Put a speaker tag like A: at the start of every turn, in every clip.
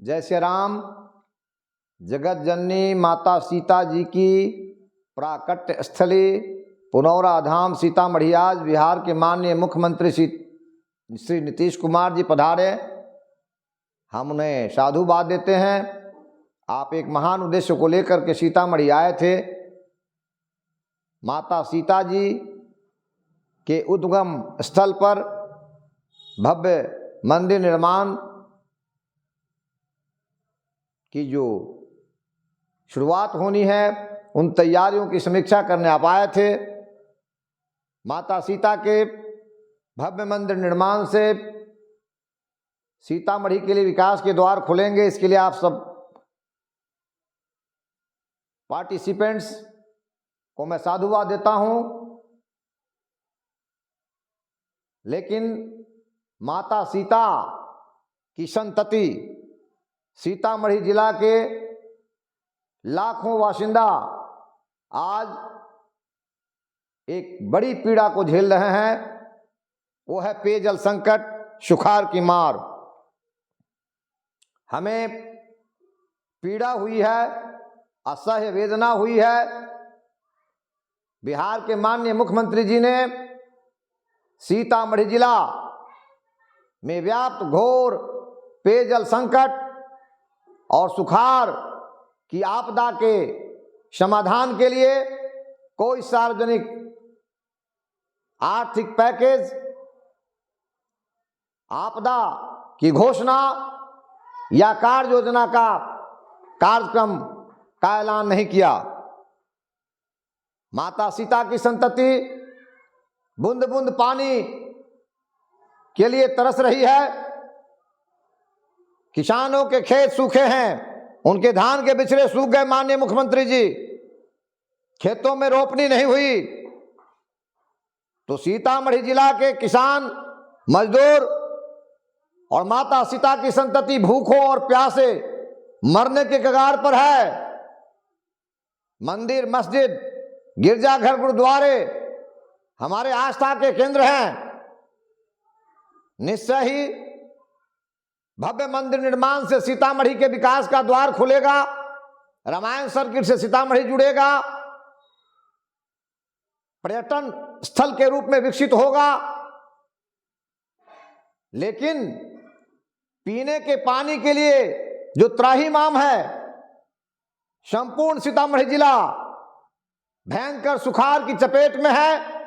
A: जय श्री राम। जगत जननी माता सीता जी की प्राकट्य स्थली पुनौरा धाम सीतामढ़ी आज बिहार के माननीय मुख्यमंत्री श्री नीतीश कुमार जी पधारे। हम उन्हें साधुवाद देते हैं। आप एक महान उद्देश्य को लेकर के सीतामढ़ी आए थे। माता सीता जी के उद्गम स्थल पर भव्य मंदिर निर्माण की जो शुरुआत होनी है, उन तैयारियों की समीक्षा करने आप आए थे। माता सीता के भव्य मंदिर निर्माण से सीतामढ़ी के लिए विकास के द्वार खुलेंगे। इसके लिए आप सब पार्टिसिपेंट्स को मैं साधुवाद देता हूं। लेकिन माता सीता की संतति सीतामढ़ी जिला के लाखों बाशिंदा आज एक बड़ी पीड़ा को झेल रहे हैं। वो है पेयजल संकट, सुखाड़ की मार। हमें पीड़ा हुई है, असह्य वेदना हुई है। बिहार के माननीय मुख्यमंत्री जी ने सीतामढ़ी जिला में व्याप्त घोर पेयजल संकट और सुखाड़ की आपदा के समाधान के लिए कोई सार्वजनिक आर्थिक पैकेज, आपदा की घोषणा या कार्य योजना का कार्यक्रम का ऐलान नहीं किया। माता सीता की संतति बूंद बूंद पानी के लिए तरस रही है। किसानों के खेत सूखे हैं, उनके धान के बिचड़े सूख गए। माननीय मुख्यमंत्री जी, खेतों में रोपनी नहीं हुई तो सीतामढ़ी जिला के किसान, मजदूर और माता सीता की संतति भूखों और प्यासे मरने के कगार पर है। मंदिर, मस्जिद, गिरजाघर, गुरुद्वारे हमारे आस्था के केंद्र हैं। निश्चय ही भव्य मंदिर निर्माण से सीतामढ़ी के विकास का द्वार खुलेगा। रामायण सर्किट से सीतामढ़ी जुड़ेगा, पर्यटन स्थल के रूप में विकसित होगा। लेकिन पीने के पानी के लिए जो त्राहिमाम है, संपूर्ण सीतामढ़ी जिला भयंकर सुखाड़ की चपेट में है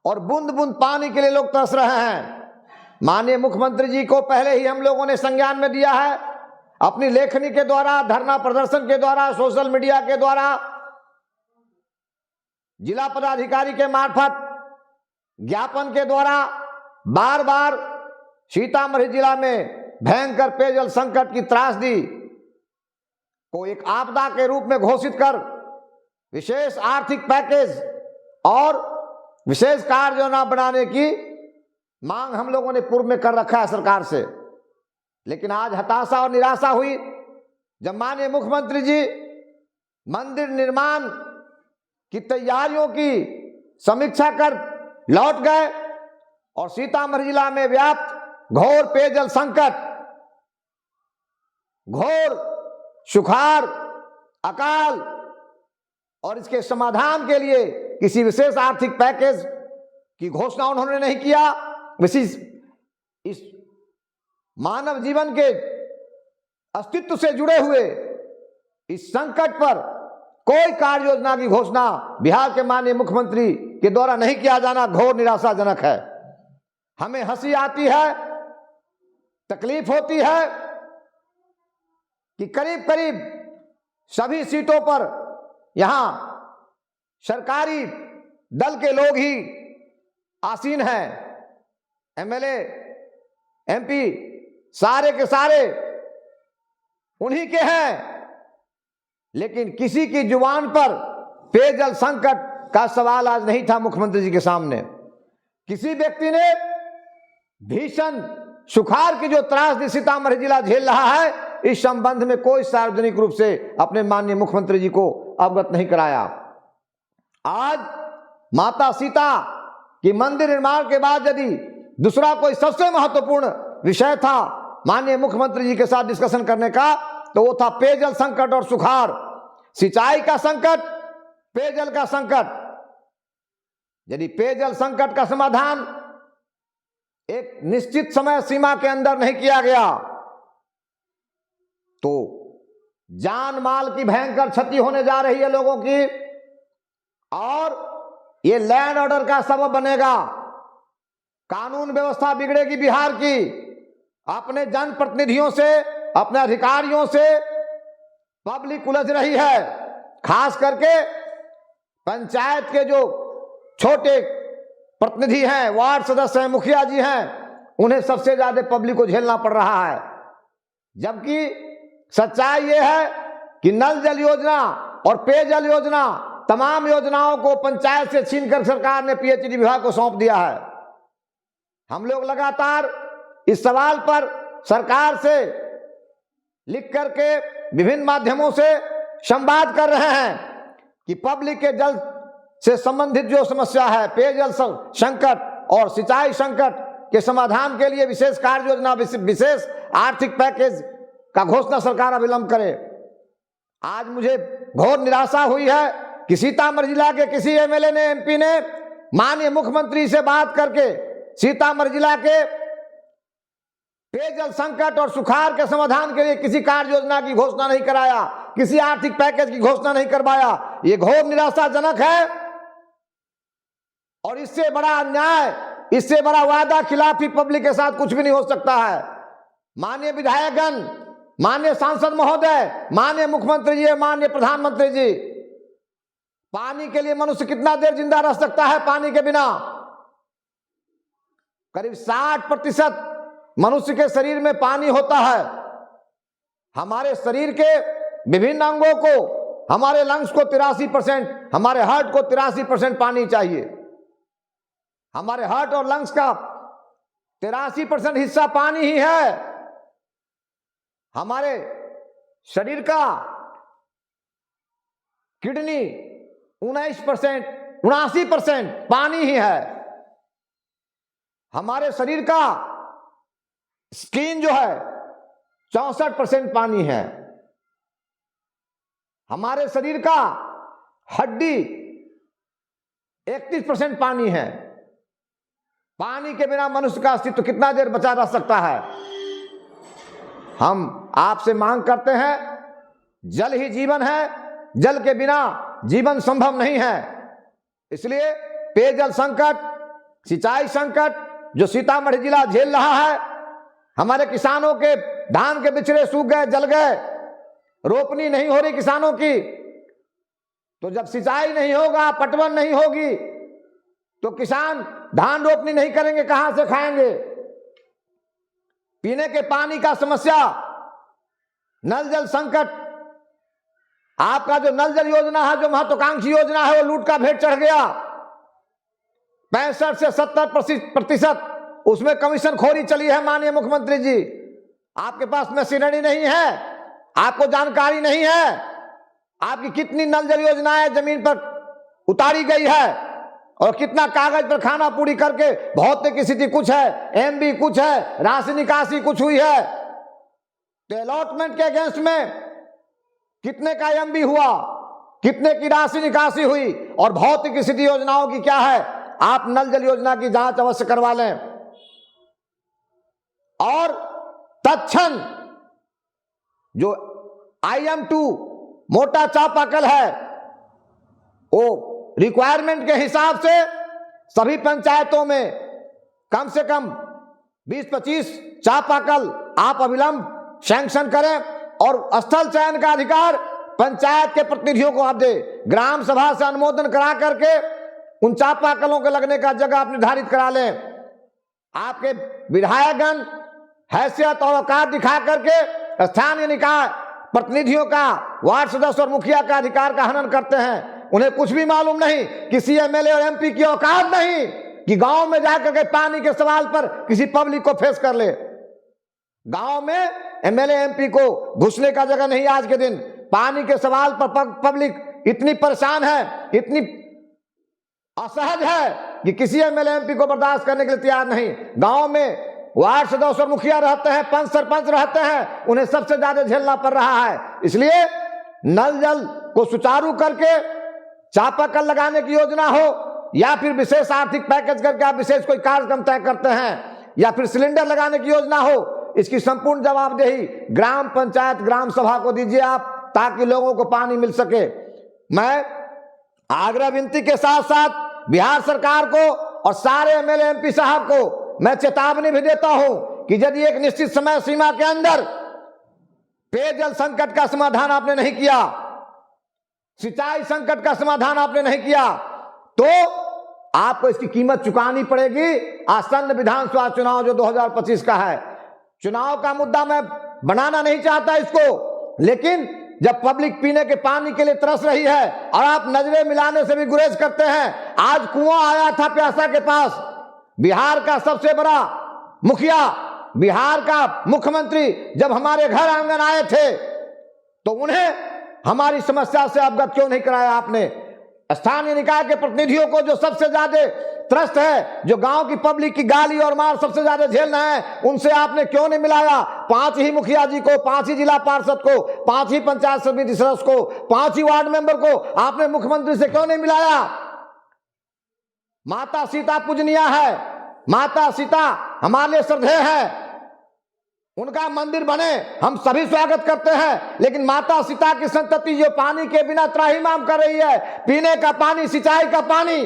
A: और बूंद बूंद पानी के लिए लोग तरस रहे हैं। माननीय मुख्यमंत्री जी को पहले ही हम लोगों ने संज्ञान में दिया है, अपनी लेखनी के द्वारा, धरना प्रदर्शन के द्वारा, सोशल मीडिया के द्वारा, जिला पदाधिकारी के मार्फत ज्ञापन के द्वारा बार बार सीतामढ़ी जिला में भयंकर पेयजल संकट की त्रासदी को एक आपदा के रूप में घोषित कर विशेष आर्थिक पैकेज और विशेष कार्य योजना बनाने की मांग हम लोगों ने पूर्व में कर रखा है सरकार से। लेकिन आज हताशा और निराशा हुई जब माननीय मुख्यमंत्री जी मंदिर निर्माण की तैयारियों की समीक्षा कर लौट गए और सीतामढ़ी जिला में व्याप्त घोर पेयजल संकट, घोर सुखाड़, अकाल और इसके समाधान के लिए किसी विशेष आर्थिक पैकेज की घोषणा उन्होंने नहीं किया। विशेष इस मानव जीवन के अस्तित्व से जुड़े हुए इस संकट पर कोई कार्य योजना की घोषणा बिहार के माननीय मुख्यमंत्री के द्वारा नहीं किया जाना घोर निराशाजनक है। हमें हंसी आती है, तकलीफ होती है कि करीब करीब सभी सीटों पर यहां सरकारी दल के लोग ही आसीन हैं। एमएलए, एमपी सारे के सारे उन्हीं के हैं। लेकिन किसी की जुबान पर पेयजल संकट का सवाल आज नहीं था मुख्यमंत्री जी के सामने। किसी व्यक्ति ने भीषण सुखाड़ की जो त्रासदी सीतामढ़ी जिला झेल रहा है, इस संबंध में कोई सार्वजनिक रूप से अपने माननीय मुख्यमंत्री जी को अवगत नहीं कराया। आज माता सीता की मंदिर निर्माण के बाद यदि दूसरा कोई सबसे महत्वपूर्ण विषय था माननीय मुख्यमंत्री जी के साथ डिस्कशन करने का, तो वो था पेयजल संकट और सुखाड़, सिंचाई का संकट, पेयजल का संकट। यदि पेयजल संकट का समाधान एक निश्चित समय सीमा के अंदर नहीं किया गया तो जान माल की भयंकर क्षति होने जा रही है लोगों की, और ये लैंड ऑर्डर का सबब बनेगा। कानून व्यवस्था बिगड़ेगी बिहार की। अपने जनप्रतिनिधियों से, अपने अधिकारियों से पब्लिक उलझ रही है। खास करके पंचायत के जो छोटे प्रतिनिधि हैं, वार्ड सदस्य हैं, मुखिया जी हैं, उन्हें सबसे ज्यादा पब्लिक को झेलना पड़ रहा है। जबकि सच्चाई यह है कि नल जल योजना और पेयजल योजना, तमाम योजनाओं को पंचायत से छीनकर सरकार ने पीएचईडी विभाग को सौंप दिया है। हम लोग लगातार इस सवाल पर सरकार से लिख करके विभिन्न माध्यमों से संवाद कर रहे हैं कि पब्लिक के जल से संबंधित जो समस्या है, पेयजल संकट और सिंचाई संकट के समाधान के लिए विशेष कार्य योजना, विशेष आर्थिक पैकेज का घोषणा सरकार अविलंब करे। आज मुझे घोर निराशा हुई है कि सीतामढ़ी जिला के किसी एमएलए ने, एमपी ने माननीय मुख्यमंत्री से बात करके सीतामढ़ी जिला के पेयजल संकट और सुखाड़ के समाधान के लिए किसी कार्य योजना की घोषणा नहीं कराया, किसी आर्थिक पैकेज की घोषणा नहीं करवाया। यह घोर निराशाजनक है और इससे बड़ा अन्याय, इससे बड़ा वादा खिलाफी पब्लिक के साथ कुछ भी नहीं हो सकता है। माननीय विधायकगण, माननीय सांसद महोदय, माननीय मुख्यमंत्री जी, माननीय प्रधानमंत्री जी, पानी के लिए मनुष्य कितना देर जिंदा रह सकता है? पानी के बिना करीब 60% मनुष्य के शरीर में पानी होता है। हमारे शरीर के विभिन्न अंगों को, हमारे लंग्स को 83%, हमारे हार्ट को 83% पानी चाहिए। हमारे हार्ट और लंग्स का 83% हिस्सा पानी ही है। हमारे शरीर का किडनी 79% पानी ही है। हमारे शरीर का स्किन जो है 64% पानी है। हमारे शरीर का हड्डी 31% पानी है। पानी के बिना मनुष्य का अस्तित्व कितना देर बचा रह सकता है? हम आपसे मांग करते हैं, जल ही जीवन है, जल के बिना जीवन संभव नहीं है। इसलिए पेयजल संकट, सिंचाई संकट जो सीतामढ़ी जिला झेल रहा है, हमारे किसानों के धान के बिचड़े सूख गए, जल गए, रोपनी नहीं हो रही किसानों की, तो जब सिंचाई नहीं होगा, पटवन नहीं होगी, तो किसान धान रोपनी नहीं करेंगे, कहां से खाएंगे? पीने के पानी का समस्या, नल जल संकट, आपका जो नल जल योजना है, जो महत्वाकांक्षी योजना है, वो लूट का भेंट चढ़ गया। 65 से 70% उसमें कमीशन खोरी चली है। माननीय मुख्यमंत्री जी, आपके पास मशीनरी नहीं है, आपको जानकारी नहीं है, आपकी कितनी नल जल योजनाएं जमीन पर उतारी गई है और कितना कागज पर खाना पूरी करके भौतिक स्थिति कुछ है, एमबी कुछ है, राशि निकासी कुछ हुई है। तो अलॉटमेंट के अगेंस्ट में कितने का एमबी हुआ, कितने की राशि निकासी हुई और भौतिक स्थिति योजनाओं की क्या है? आप नल जल योजना की जांच अवश्य करवा लें। और तत्क्षण जो IM2 मोटा चापाकल है, वो रिक्वायरमेंट के हिसाब से सभी पंचायतों में कम से कम 20-25 चापाकल आप अविलंब सैंक्शन करें और स्थल चयन का अधिकार पंचायत के प्रतिनिधियों को आप दे। ग्राम सभा से अनुमोदन करा करके उन चापाकलों के लगने का जगह आप निर्धारित करा लें। आपके विधायकगण हैसियत और औकात दिखा करके स्थानीय निकाय प्रतिनिधियों का, वार्ड सदस्य और मुखिया का अधिकार का हनन करते हैं। उन्हें कुछ भी मालूम नहीं, किसी एमएलए और एमपी की औकात नहीं कि गांव में जाकर के पानी के सवाल पर किसी पब्लिक को फेस कर ले। गांव में एमएलए एमपी को घुसने का जगह नहीं। आज के दिन पानी के सवाल पर पब्लिक इतनी परेशान है, इतनी असहज है कि किसी एमएलए एमपी को बर्दाश्त करने के लिए तैयार नहीं। गांव में वार्ड सदस्य और मुखिया रहते हैं, पंच सरपंच रहते हैं, उन्हें सबसे ज्यादा झेलना पड़ रहा है। इसलिए नल जल को सुचारू करके चापाकल लगाने की योजना हो, या फिर विशेष आर्थिक पैकेज करके आप विशेष कोई कार्यक्रम तय करते हैं, या फिर सिलेंडर लगाने की योजना हो, इसकी संपूर्ण जवाबदेही ग्राम पंचायत ग्राम सभा को दीजिए आप, ताकि लोगों को पानी मिल सके। मैं आग्रह विनती के साथ साथ बिहार सरकार को और सारे एमएलए एमपी साहब को मैं चेतावनी भी देता हूं कि यदि एक निश्चित समय सीमा के अंदर पेयजल संकट का समाधान आपने नहीं किया, सिंचाई संकट का समाधान आपने नहीं किया, तो आपको इसकी कीमत चुकानी पड़ेगी। आसन्न विधानसभा चुनाव जो 2025 का है, चुनाव का मुद्दा मैं बनाना नहीं चाहता इसको, लेकिन जब पब्लिक पीने के पानी के लिए तरस रही है और आप नजरें मिलाने से भी गुरेज करते हैं। आज कुआं आया था प्यासा के पास, बिहार का सबसे बड़ा मुखिया, बिहार का मुख्यमंत्री जब हमारे घर आंगन आए थे तो उन्हें हमारी समस्या से अवगत क्यों नहीं कराया आपने? स्थानीय निकाय के प्रतिनिधियों को जो सबसे ज्यादा त्रस्त है, जो गांव की पब्लिक की गाली और मार सबसे ज्यादा झेलना है, उनसे आपने क्यों नहीं मिलाया? 5 ही मुखिया जी को, 5 ही जिला पार्षद को, 5 ही पंचायत समिति सदस्य को, 5 ही वार्ड मेंबर को आपने मुख्यमंत्री से क्यों नहीं मिलाया? माता सीता पूजनीय है, माता सीता हमारे लिए श्रद्धेय है, उनका मंदिर बने हम सभी स्वागत करते हैं, लेकिन माता सीता की संतति जो पानी के बिना त्राहिमाम कर रही है, पीने का पानी, सिंचाई का पानी,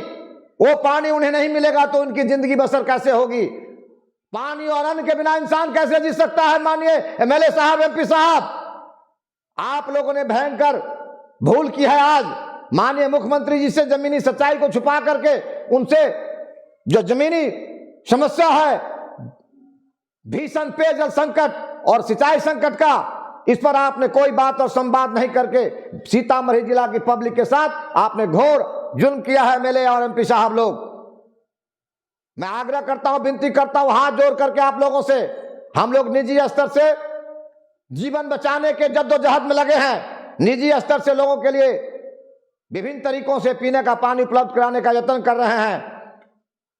A: वो पानी उन्हें नहीं मिलेगा तो उनकी जिंदगी बसर कैसे होगी? पानी और अन्न के बिना इंसान कैसे जी सकता है? मानिए एमएलए साहब, एमपी साहब, आप लोगों ने भयंकर भूल की है। आज माननीय मुख्यमंत्री जी से जमीनी सच्चाई को छुपा करके उनसे जो जमीनी समस्या है, भीषण पेयजल संकट और सिंचाई संकट का, इस पर आपने कोई बात और संवाद नहीं करके सीतामढ़ी जिला की पब्लिक के साथ आपने घोर जुल्म किया है। एमएलए और एमपी साहब लोग, मैं आग्रह करता हूं, विनती करता हूं हाथ जोड़ करके आप लोगों से, हम लोग निजी स्तर से जीवन बचाने के जद्दोजहद में लगे हैं। निजी स्तर से लोगों के लिए विभिन्न तरीकों से पीने का पानी उपलब्ध कराने का यत्न कर रहे हैं।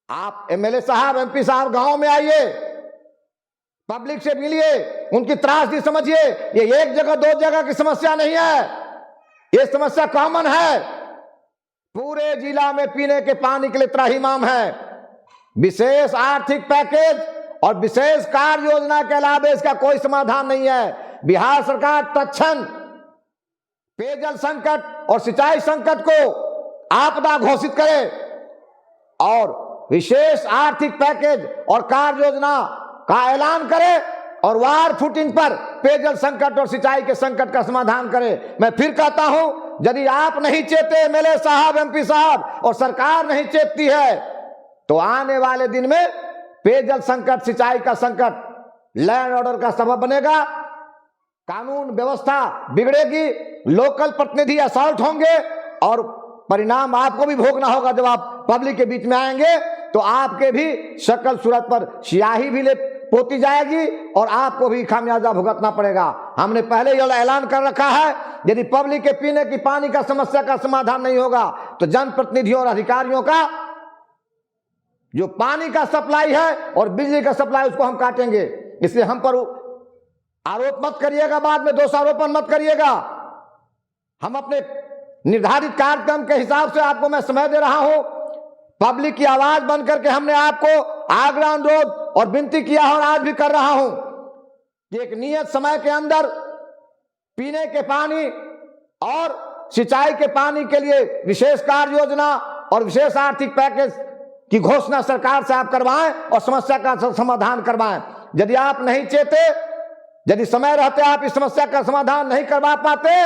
A: आप एमएलए साहब, एमपी साहब गांव में आइए, पब्लिक से मिलिए, उनकी त्रासदी समझिए। ये एक जगह 2 जगह की समस्या नहीं है, ये समस्या कॉमन है, पूरे जिला में पीने के पानी के लिए त्राहिमाम है। विशेष आर्थिक पैकेज और विशेष कार्य योजना के अलावा इसका कोई समाधान नहीं है। बिहार सरकार तत्क्षण पेयजल संकट और सिंचाई संकट को आपदा घोषित करे और विशेष आर्थिक पैकेज और कार्य योजना का ऐलान करे और वार फुटिंग पर पेयजल संकट और सिंचाई के संकट का समाधान करे। मैं फिर कहता हूं, यदि आप नहीं चेते, एमएलए साहब, एमपी साहब और सरकार नहीं चेतती है, तो आने वाले दिन में पेयजल संकट, सिंचाई का संकट लैंड ऑर्डर का सबब बनेगा, कानून व्यवस्था बिगड़ेगी, लोकल प्रतिनिधि असॉल्ट होंगे और परिणाम आपको भी भोगना होगा। जब आप पब्लिक के बीच में आएंगे तो आपके भी शक्ल सूरत पर स्याही भी पोती जाएगी और आपको भी खामियाजा भुगतना पड़ेगा। हमने पहले ही ऐलान कर रखा है, यदि पब्लिक के पीने की पानी का समस्या का समाधान नहीं होगा तो जनप्रतिनिधियों और अधिकारियों का जो पानी का सप्लाई है और बिजली का सप्लाई, उसको हम काटेंगे। इसलिए हम पर आरोप मत करिएगा, बाद में दोषारोपण मत करिएगा। हम अपने निर्धारित कार्यक्रम के हिसाब से आपको मैं समय दे रहा हूं। पब्लिक की आवाज बन करके हमने आपको आग्रह, अनुरोध और विनती किया और आज भी कर रहा हूं कि एक नियत समय के अंदर पीने के पानी और सिंचाई के पानी के लिए विशेष कार्य योजना और विशेष आर्थिक पैकेज की घोषणा सरकार से आप करवाएं और समस्या का समाधान करवाएं। यदि आप नहीं चेते, यदि समय रहते आप इस समस्या का समाधान नहीं करवा पाते,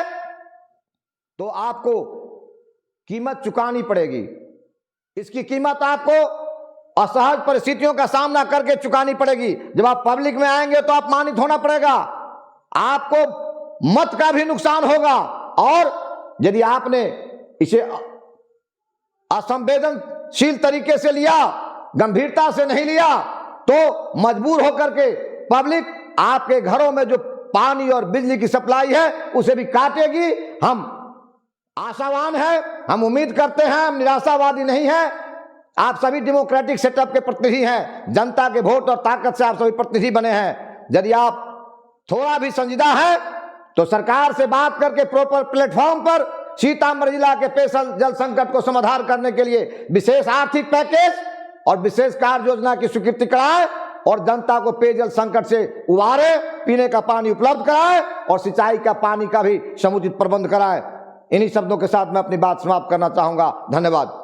A: तो आपको कीमत चुकानी पड़ेगी। इसकी कीमत आपको असहज परिस्थितियों का सामना करके चुकानी पड़ेगी। जब आप पब्लिक में आएंगे तो अपमानित होना पड़ेगा, आपको मत का भी नुकसान होगा, और यदि आपने इसे असंवेदनशील तरीके से लिया, गंभीरता से नहीं लिया, तो मजबूर होकर के पब्लिक आपके घरों में जो पानी और बिजली की सप्लाई है उसे भी काटेगी। हम आशावान हैं, हम उम्मीद करते हैं, हम निराशावादी नहीं हैं। आप सभी डेमोक्रेटिक सेटअप के प्रतिनिधि हैं, जनता के वोट और ताकत से आप सभी प्रतिनिधि बने हैं। यदि आप थोड़ा भी संजीदा है तो सरकार से बात करके प्रॉपर प्लेटफॉर्म पर सीतामढ़ी जिला के पेयजल जल संकट को समाधान करने के लिए विशेष आर्थिक पैकेज और विशेष कार्य योजना की स्वीकृति कराए और जनता को पेयजल संकट से उबारे, पीने का पानी उपलब्ध कराए और सिंचाई का पानी का भी समुचित प्रबंध कराए। इन्हीं शब्दों के साथ मैं अपनी बात समाप्त करना चाहूंगा। धन्यवाद।